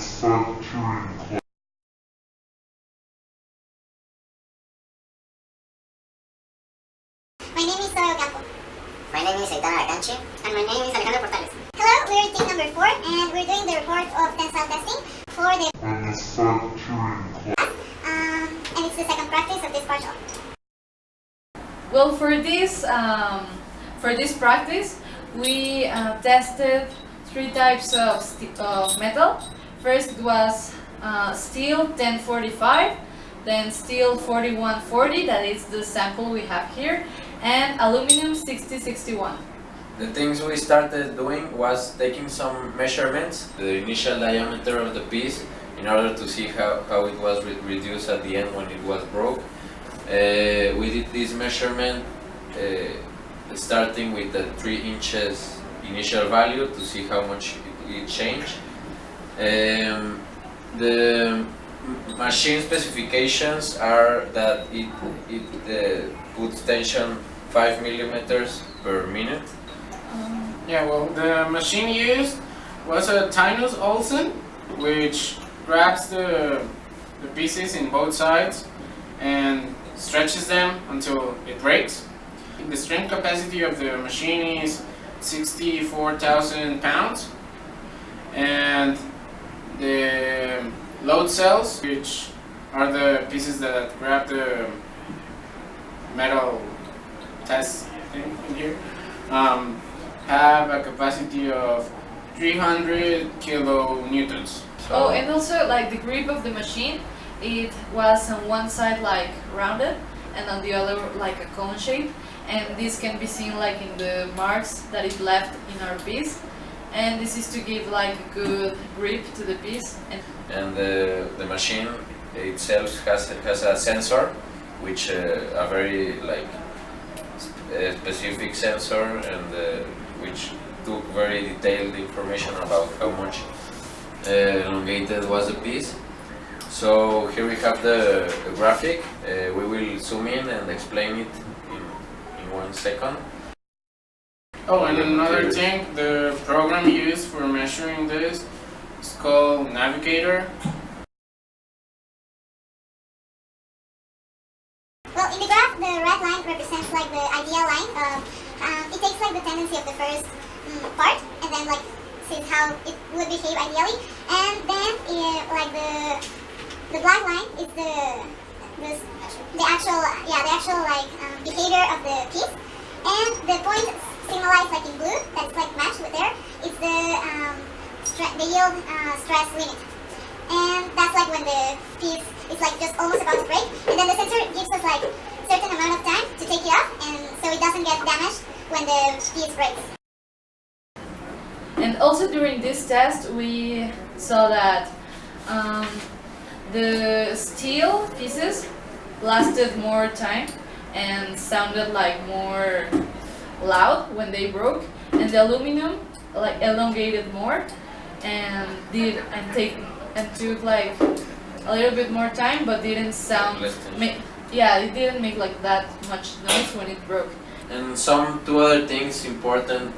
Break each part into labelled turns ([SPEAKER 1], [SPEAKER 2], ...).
[SPEAKER 1] My name is Zoe Ocampo.
[SPEAKER 2] My name is Aitana Arcanchi.
[SPEAKER 3] And my name is Alejandro Portales.
[SPEAKER 1] Hello, we're team number 4 and we're doing the report of tensile testing for the and it's the second practice of this partial.
[SPEAKER 4] Well, for this practice, we tested 3 types of metal. First it was steel 1045, then steel 4140, that is the sample we have here, and aluminum 6061.
[SPEAKER 5] The things we started doing was taking some measurements, the initial diameter of the piece, in order to see how it was reduced at the end when it was broke. We did this measurement starting with the 3 inches initial value to see how much it changed. The machine specifications are that it puts tension 5 millimeters per minute.
[SPEAKER 6] Yeah, well, the machine used was a Tynus Olsen, which grabs the pieces in both sides and stretches them until it breaks. The strength capacity of the machine is 64,000 pounds, and the load cells, which are the pieces that grab the metal test thing in here, have a capacity of 300 kilonewtons.
[SPEAKER 4] Oh, and also like the grip of the machine, it was on one side like rounded and on the other like a cone shape, and this can be seen like in the marks that it left in our piece, and this is to give like a good grip to the piece.
[SPEAKER 5] And the machine itself has a sensor, which a very like specific sensor, and which took very detailed information about how much elongated was the piece. So here we have the graphic. We will zoom in and explain it in 1 second.
[SPEAKER 6] Oh, and another thing, the program used for measuring this is called Navigator.
[SPEAKER 1] Well, in the graph, the red line represents like the ideal line of, it takes like the tendency of the first part and then like sees how it would behave ideally, and then like the black line is the actual like behavior of the piece, and the point signalized like in blue that's like matched with there is the yield stress limit, and that's like when the piece is like just almost about to break, and then the sensor gives us like certain amount of time to take it off, and so it doesn't get damaged when the piece breaks.
[SPEAKER 4] And also during this test, we saw that the steel pieces lasted more time and sounded like more loud when they broke, and the aluminum like elongated more and took like a little bit more time, but didn't sound. It didn't make like that much noise when it broke.
[SPEAKER 5] And two other things important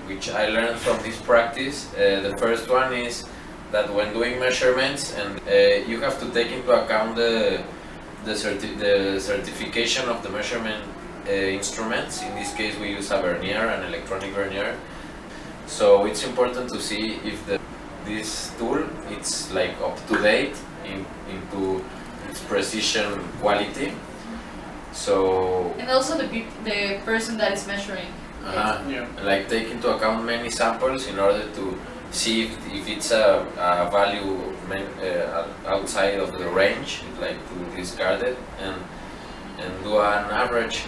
[SPEAKER 5] which I learned from this practice. The first one is that when doing measurements, and you have to take into account the certification of the measurement instruments. In this case, we use a vernier, an electronic vernier. So it's important to see if this tool it's like up to date into its precision quality. So
[SPEAKER 4] and also the person that is measuring.
[SPEAKER 5] Like take into account many samples in order to see if it's a value outside of the range, like to discard it and do an average.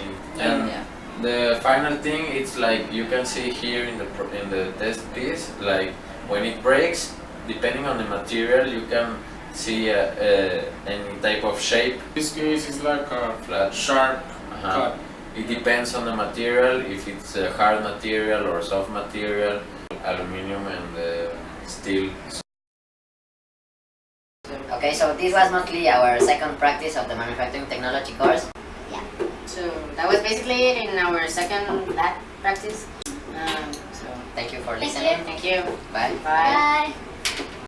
[SPEAKER 5] The final thing, it's like you can see here in the test piece, like when it breaks, depending on the material, you can see any type of shape.
[SPEAKER 6] In this case, it's like a
[SPEAKER 5] flat,
[SPEAKER 6] sharp cut.
[SPEAKER 5] It depends on the material, if it's a hard material or soft material, aluminum and steel.
[SPEAKER 2] Okay, so this was mostly our second practice of the manufacturing technology course.
[SPEAKER 3] Yeah, so that was basically it in our second lab practice. So
[SPEAKER 2] Thank you for listening.
[SPEAKER 3] Thank you.
[SPEAKER 2] Bye.
[SPEAKER 3] Bye.